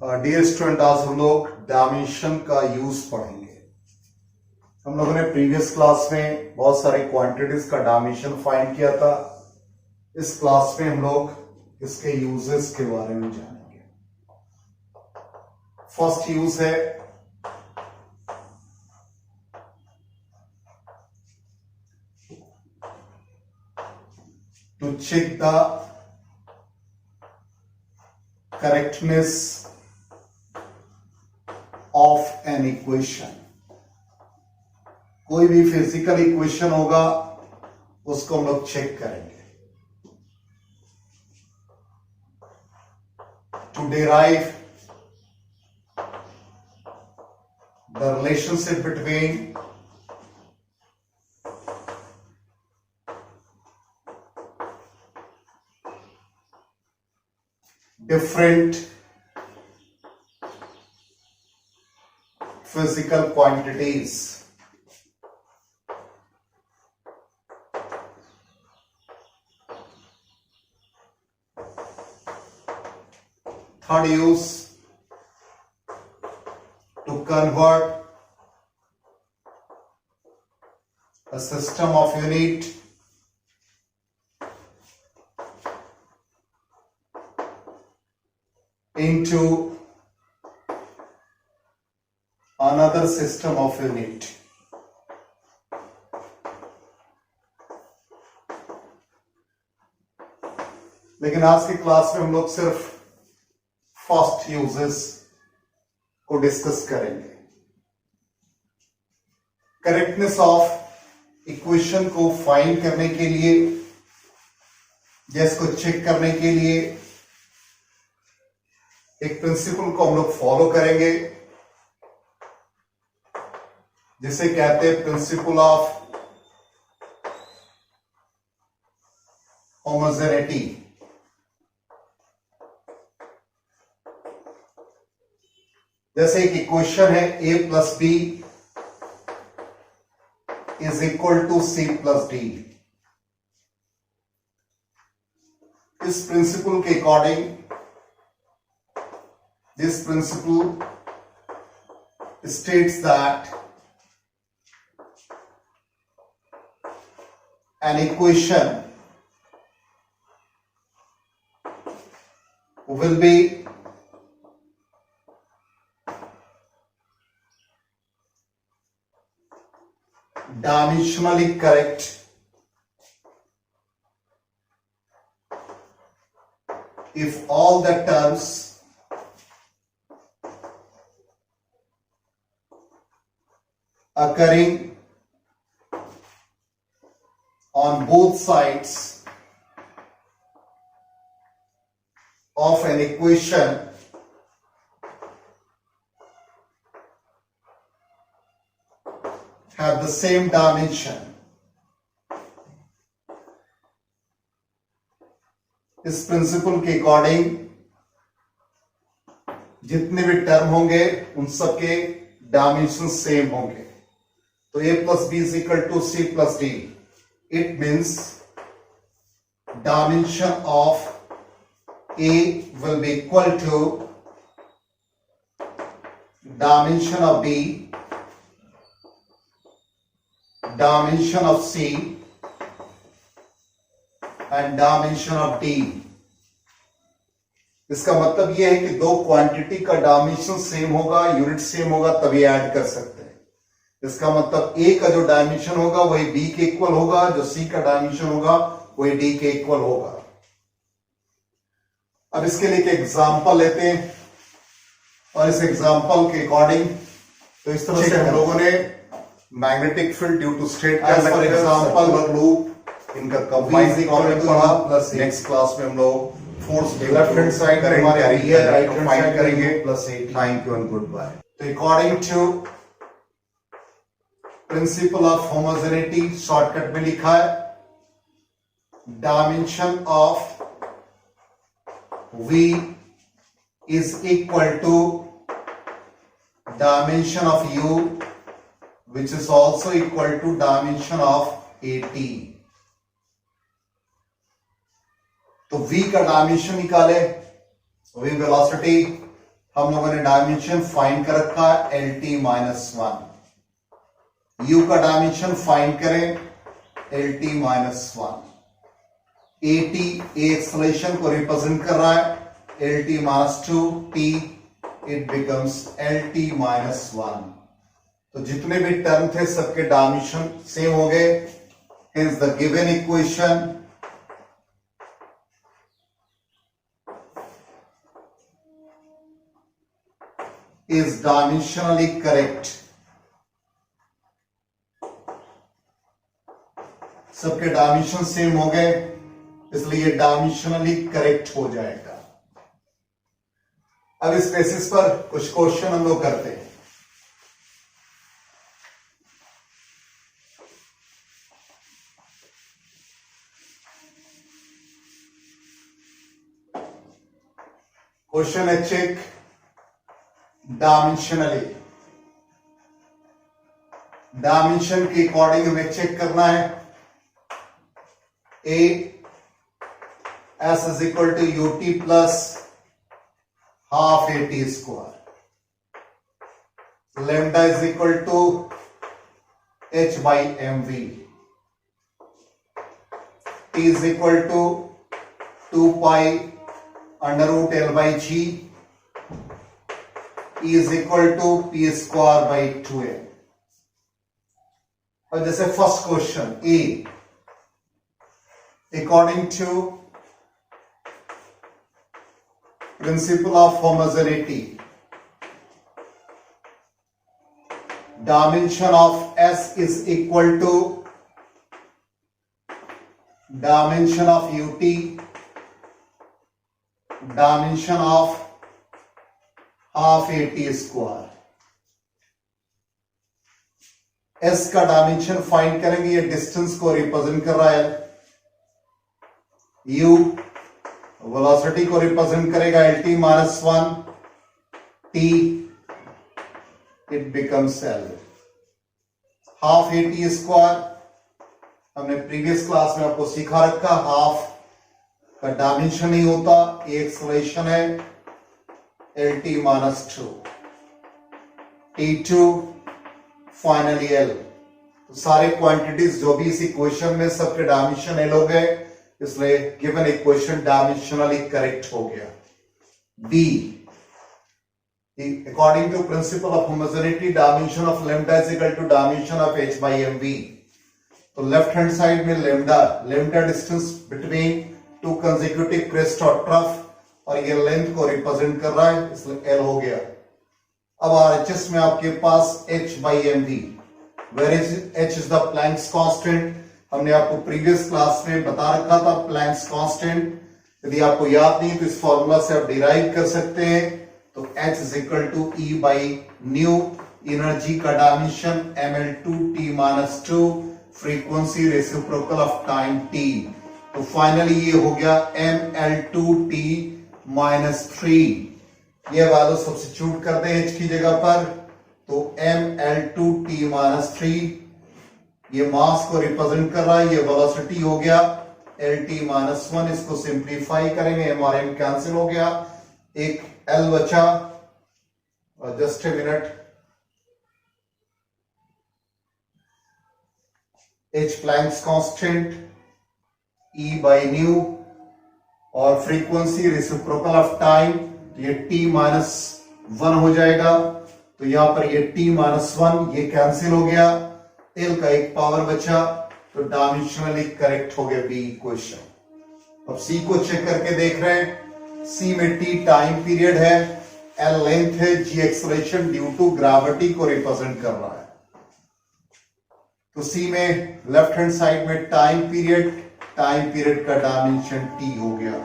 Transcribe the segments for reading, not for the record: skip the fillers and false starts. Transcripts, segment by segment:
Dear student, आज हम लोग डायमेंशन का यूज पढ़ेंगे। हम लोगों ने प्रीवियस क्लास में बहुत सारे क्वांटिटीज का डायमेंशन फाइंड किया था। इस क्लास में हम लोग इसके यूजेस के बारे में जानेंगे। फर्स्ट यूज है to check the correctness of an equation. कोई भी फिजिकल इक्वेशन होगा उसको हम लोग चेक करेंगे। To derive the relationship between different physical quantities. Third use, to convert a system of unit into another system of unit. लेकिन आज की क्लास में हम लोग सिर्फ फर्स्ट यूजेस को डिस्कस करेंगे। करेक्टनेस ऑफ इक्वेशन को फाइंड करने के लिए या इसको चेक करने के लिए एक प्रिंसिपल को हम लोग फॉलो करेंगे जिसे कहते हैं प्रिंसिपल ऑफ होमोजेनिटी। जैसे एक इक्वेशन है a plus B is equal to C plus D. इस प्रिंसिपल के according this principle states that an equation will be dimensionally correct if all the terms occurring on both sides of an equation have the same dimension. इस principle के according जितने भी term होंगे उन सबके dimension same होंगे। तो a plus b is equal to c plus d. It means dimension of a will be equal to dimension of b, dimension of c and dimension of d. इसका मतलब यह है कि दो क्वांटिटी का dimension same होगा, unit same होगा, तभी ऐड कर सकते हैं। इसका मतलब a का जो डायमेंशन होगा वही b के इक्वल होगा, जो c का डायमेंशन होगा वही d के इक्वल होगा। अब इसके लिए एक एग्जांपल लेते हैं और इस एग्जांपल के अकॉर्डिंग तो इस तरह से हम लोगों ने magnetic field due to state for example loop इनका कंबाइंड पढ़ा। प्लस नेक्स्ट क्लास में हम लोग फोर्स लेफ्ट हैंड साइड करेंगे, राइट हैंड साइड करेंगे। Plus 8। Thank you and goodbye. तो according to principle of homogeneity shortcut में लिखा है dimension of v is equal to dimension of u which is also equal to dimension of at। तो v का dimension निकाले, v velocity हम लोगों ने डायमेंशन फाइंड कर रखा है LT माइनस वन। U का डायमेंशन फाइंड करें LT minus one. AT acceleration को रिप्रेजेंट कर रहा है LT minus to, T it becomes LT minus one. तो जितने भी टर्म थे सबके डायमेंशन सेम हो गए। Hence the given equation is dimensionally correct। सबके डायमेंशन सेम हो गए, इसलिए डायमेंशनली करेक्ट हो जाएगा। अब इस बेसिस पर कुछ क्वेश्चन हम लोग करते हैं। क्वेश्चन है चेक डायमेंशनली। डायमेंशन के अकॉर्डिंग हमें चेक करना है। A S is equal to UT plus half AT square. Lambda is equal to H by mv. T is equal to 2 pi under root L by G. E is equal to P square by 2M. और जैसे first question A, according to principle of homogeneity, dimension of S is equal to dimension of UT, dimension of half AT square। S का dimension find करेंगे, ये distance को represent कर रहा है। U velocity को रिप्रेजेंट करेगा LT minus one. T it becomes L। Half AT square हमने प्रीवियस क्लास में आपको सिखा रखा, हाफ का डायमेंशन नहीं होता, ये एक्सेलरेशन है LT minus to, T2 finally L। तो सारे क्वांटिटीज जो भी इस इक्वेशन में सबके डायमेंशन L हो गए, इसलिए गिवन इक्वेशन डायमेंशनली करेक्ट हो गया। B, according to principle of homogeneity, dimension of lambda is equal to dimension of H by mv। तो लेफ्ट हैंड साइड में lambda distance between two consecutive crest और trough, और ये length को represent कर रहा है, इसलिए L हो गया। अब RHS में आपके पास H by mv, where is H is the Planck's constant। हमने आपको प्रीवियस क्लास में बता रखा था प्लैंक्स कांस्टेंट। यदि आपको याद नहीं तो इस फॉर्मूला से आप डिराइव कर सकते हैं। तो H is equal to E by nu, energy का dimension mL2T minus two, frequency reciprocal of time T। तो फाइनली ये हो गया mL2T माइनस थ्री। ये वैल्यू सब्स्टिट्यूट करते हैं H की जगह पर, तो mL2T माइनस थ्री, ये मास को रिप्रेजेंट कर रहा है, ये वेलोसिटी हो गया LT माइनस वन। इसको सिंप्लीफाई करेंगे, M और M कैंसिल हो गया, एक L बचा। और just a minute, H Planck's constant, E by new, और फ्रीक्वेंसी रेसिप्रोकल ऑफ टाइम, ये T माइनस वन हो जाएगा। तो यहां पर ये T माइनस वन ये कैंसिल हो गया, L का एक पावर बचा, तो डायमेंशनली करेक्ट हो गया B इक्वेशन। अब C को चेक करके देख रहे हैं। C में T टाइम पीरियड है, L लेंथ है, G acceleration due to gravity को रिप्रेजेंट कर रहा है। तो C में लेफ्ट हैंड साइड में टाइम पीरियड का डायमेंशन T हो गया।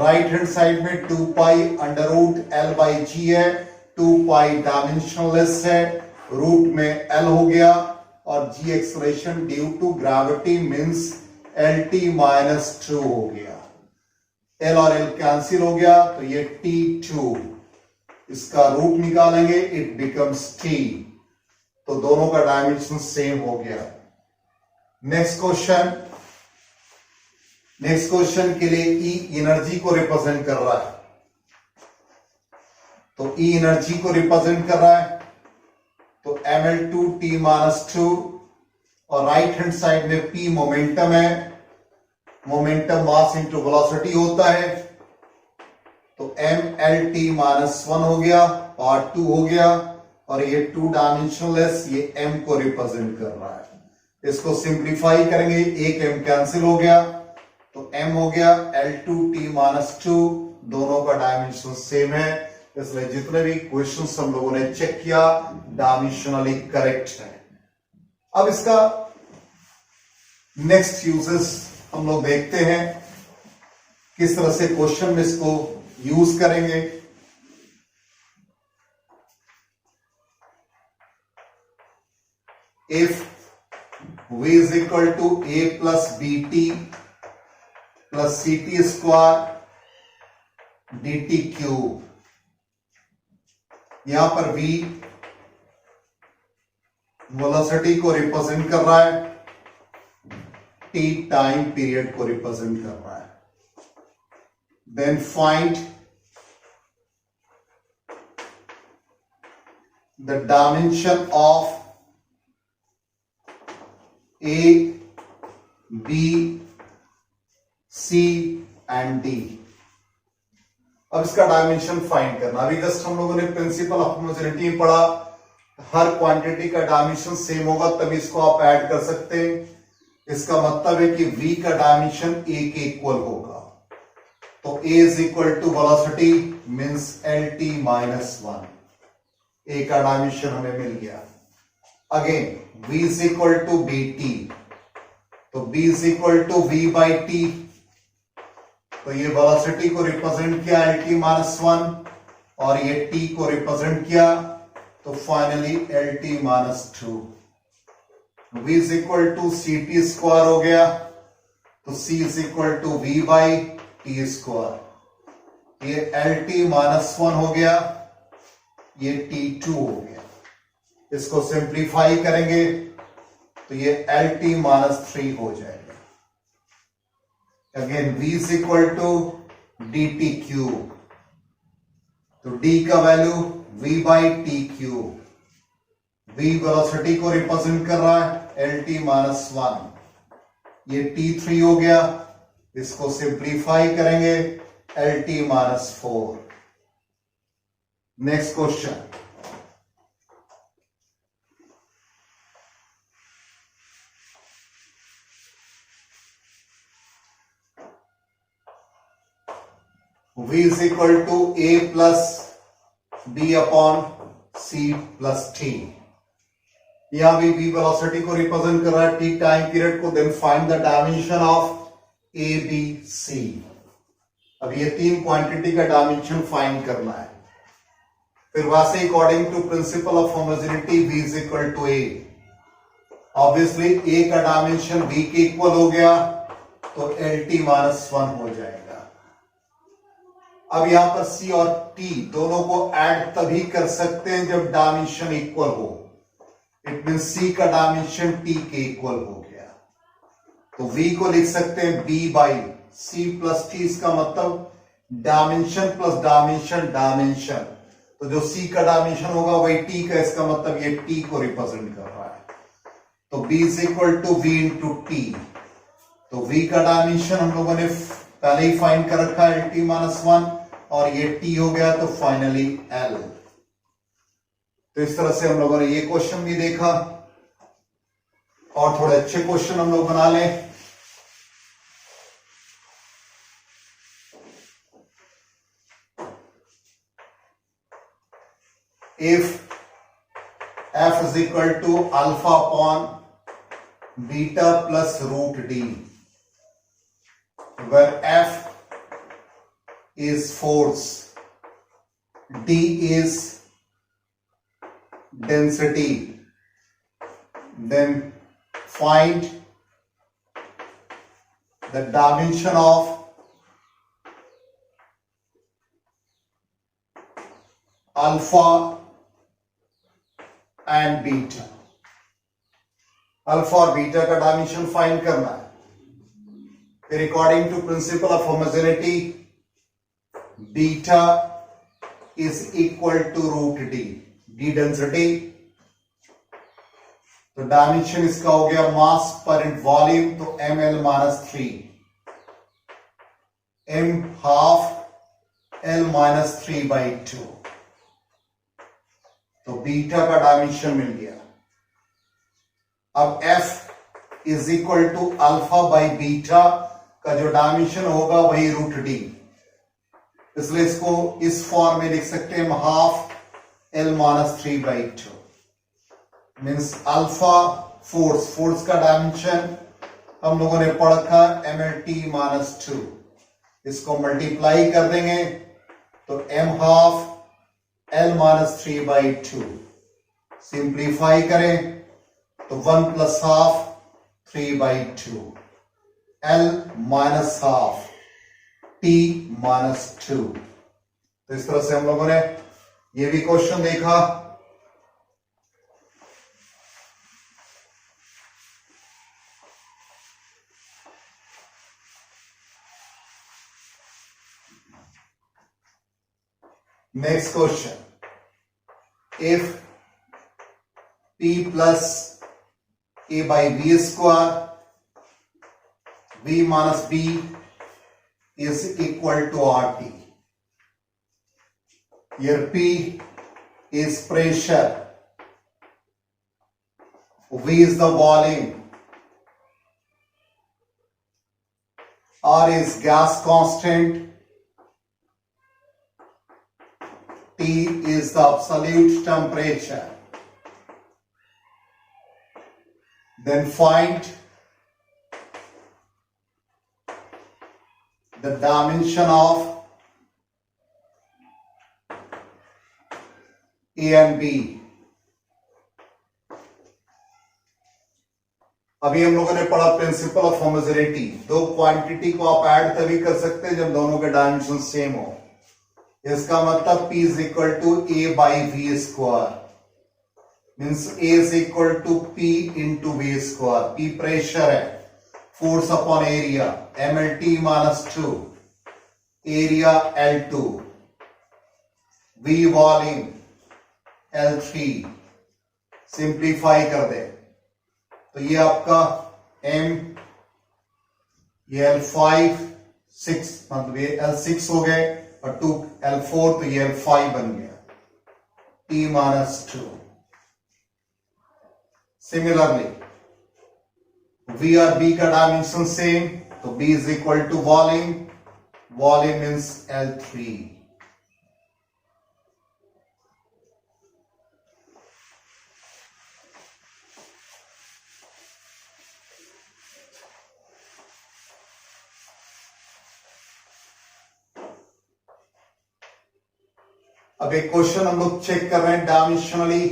राइट हैंड साइड में 2 pi under root L by G है, 2 पाई डायमेंशनलेस है, रूट में L हो गया, और G acceleration due to gravity means LT minus two हो गया। L और L कैंसिल हो गया, तो ये T2, इसका रूट निकालेंगे, इट बिकम्स T। तो दोनों का डायमेंशन सेम हो गया। नेक्स्ट क्वेश्चन के लिए E एनर्जी को रिप्रेजेंट कर रहा है। तो E एनर्जी को रिप्रेजेंट कर रहा है, तो ml2t-2, और राइट हैंड साइड में P मोमेंटम है, मोमेंटम मास इंटू वेलोसिटी होता है, तो mlt-1 हो गया, पार्ट 2 हो गया, और ये 2 डायमेंशनलेस, ये m को रिप्रेजेंट कर रहा है। इसको सिंप्लीफाई करेंगे, एक m कैंसिल हो गया, तो m हो गया l2t-2, दोनों का डायमेंशन सेम है, इसलिए जितने भी क्वेश्चंस हम लोगों ने चेक किया डायमेंशनली करेक्ट है। अब इसका नेक्स्ट यूजेस हम लोग देखते हैं, किस तरह से क्वेश्चन में इसको यूज करेंगे। If v is equal to a plus bt plus ct square dt cube, यहां पर v वेलोसिटी को रिप्रेजेंट कर रहा है, t टाइम पीरियड को रिप्रेजेंट कर रहा है। Then find the dimension of A, B, C and D। अब इसका डायमेंशन फाइंड करना, अभी जस्ट हम लोगों ने प्रिंसिपल ऑफ होमोजेनिटी में पढ़ा, हर क्वांटिटी का डायमेंशन सेम होगा तभी इसको आप ऐड कर सकते हैं। इसका मतलब है कि V का डायमेंशन A के इक्वल होगा, तो A is equal to velocity means LT-1, A का डायमेंशन हमें मिल गया। Again V is equal to BT, तो B is equal to V by T, तो ये वेलोसिटी को रिप्रेजेंट किया LT-1 और ये T को रिप्रेजेंट किया, तो finally LT-2। V is equal to CT square हो गया, तो C is equal to V by T square, ये LT-1 हो गया, ये T2 हो गया। इसको सिंप्लीफाई करेंगे तो ये LT-3 हो जाएगा। Again V is equal to dt cube, तो D का value V by T cube, V velocity को रिप्रेजेंट कर रहा है LT-1, ये T3 हो गया। इसको सिंप्लीफाई करेंगे LT-4। Next question, V is equal to A plus B upon C plus T। यहां भी V वेलोसिटी को रिप्रेजेंट कर रहा है, T टाइम पीरियड को। Then find the dimension of A, B, C। अब ये तीन क्वांटिटी का डायमेंशन फाइंड करना है। फिर वैसे according to principle of homogeneity V is equal to A, obviously A का डायमेंशन V के इक्वल हो गया, तो LT-1 हो जाएगा। अब यहां पर C और T दोनों को ऐड तभी कर सकते हैं जब डायमेंशन इक्वल हो। इट मीन C का डायमेंशन T के इक्वल हो गया, तो V को लिख सकते हैं B by C plus T। इसका मतलब डायमेंशन प्लस डायमेंशन डायमेंशन, तो जो C का डायमेंशन होगा वही T का, इसका मतलब ये T को रिप्रेजेंट कर रहा है। तो B is equal to V into T, तो V का डायमेंशन हम लोगों ने पहले ही फाइंड कर रखा है LT-1, और ये T हो गया, तो फाइनली L। तो इस तरह से हम लोगों ने ये क्वेश्चन भी देखा, और थोड़े अच्छे क्वेश्चन हम लोग बना लें। If F is equal to alpha upon beta plus root D, where F is force, D is density, then find the dimension of alpha and beta. Alpha और बीटा का डायमेंशन फाइंड करना है। फिर according to principle of homogeneity beta is equal to root d. d density, तो dimension इसका हो गया mass पर यूनिट वॉल्यूम, तो ml minus 3, m half l minus 3/2, तो बीटा का डायमेंशन मिल गया। अब f is equal to alpha by beta का जो डायमेंशन होगा वही रूट डी, इसलिए इसको इस फॉर्म में लिख सकते हैं half l minus 3/2, means alpha force का डायमेंशन हम लोगों ने पढ़ा mlt माइनस 2, इसको मल्टीप्लाई कर देंगे तो m half l minus 3/2, simplify करें तो 1 plus half 3/2, l minus half t minus 2। तो इस तरह से हम लोगों ने ये भी क्वेश्चन देखा। Next question, if p plus a by B square v minus b is equal to RT. Here P is pressure, V is the volume, R is gas constant, T is the absolute temperature. Then find the dimension of A and B. अभी हम लोगों ने पढ़ा principal of homogeneity, दो quantity को आप add तभी कर सकते हैं जब दोनों के डायमेंशन सेम हो। इसका मतलब P is equal to A by V square, means A is equal to P into V square. P pressure है, force upon area mlt minus 2, area L2, V volume L3, simplify कर दे तो ये आपका m, ये L5 6, मतलब ये L6 हो गए और 2 L4, तो ये L5 बन गया, T माइनस 2। सिमिलरली V और B का डायमेंशन सेम, तो B is equal to volume, volume means L3। अब एक क्वेश्चन हम लोग चेक कर रहे हैं dimensionally.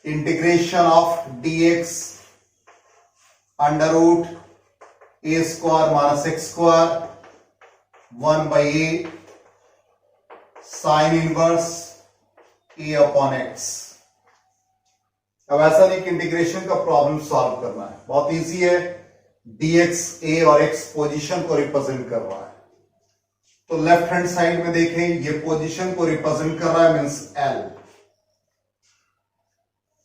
Integration of dx under root a square minus x square 1 by a sine inverse a upon x। अब ऐसा नहीं कि इंटीग्रेशन का प्रॉब्लम सॉल्व करना है, बहुत इजी है। dx a और x पोजीशन को रिप्रेजेंट कर रहा है, तो लेफ्ट हैंड साइड में देखें ये पोजीशन को रिप्रेजेंट कर रहा है, मींस L।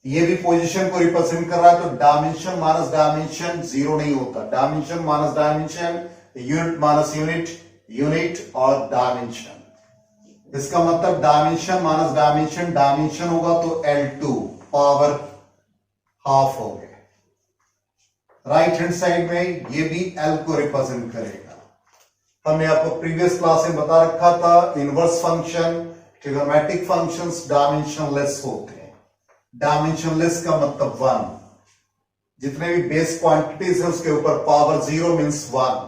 ये भी पोजीशन को रिप्रेजेंट कर रहा है, तो डायमेंशन माइनस डायमेंशन जीरो नहीं होता, dimension minus dimension, unit minus unit, unit और डायमेंशन। इसका मतलब डायमेंशन माइनस डायमेंशन, डायमेंशन होगा तो L2 पावर हाफ हो गए। राइट हैंड साइड में ये भी L को रिप्रेजेंट करेगा। हमने आपको प्रीवियस क्लास में बता रखा था, inverse function, trigonometric functions dimensionless होते हैं। डायमेंशनलेस का मतलब 1, जितने भी बेस क्वांटिटीज है उसके ऊपर power 0 means 1।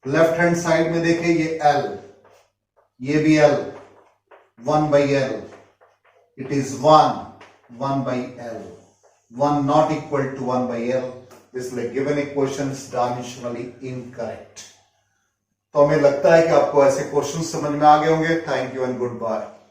Left hand side में देखें ये L, ये भी L, 1 by L, it is 1 by L, 1 not equal to 1 by L, इसलिए given equation is dimensionally incorrect। तो हमें लगता है कि आपको ऐसे क्वेश्चन समझ में आ गए होंगे। Thank you and good bye.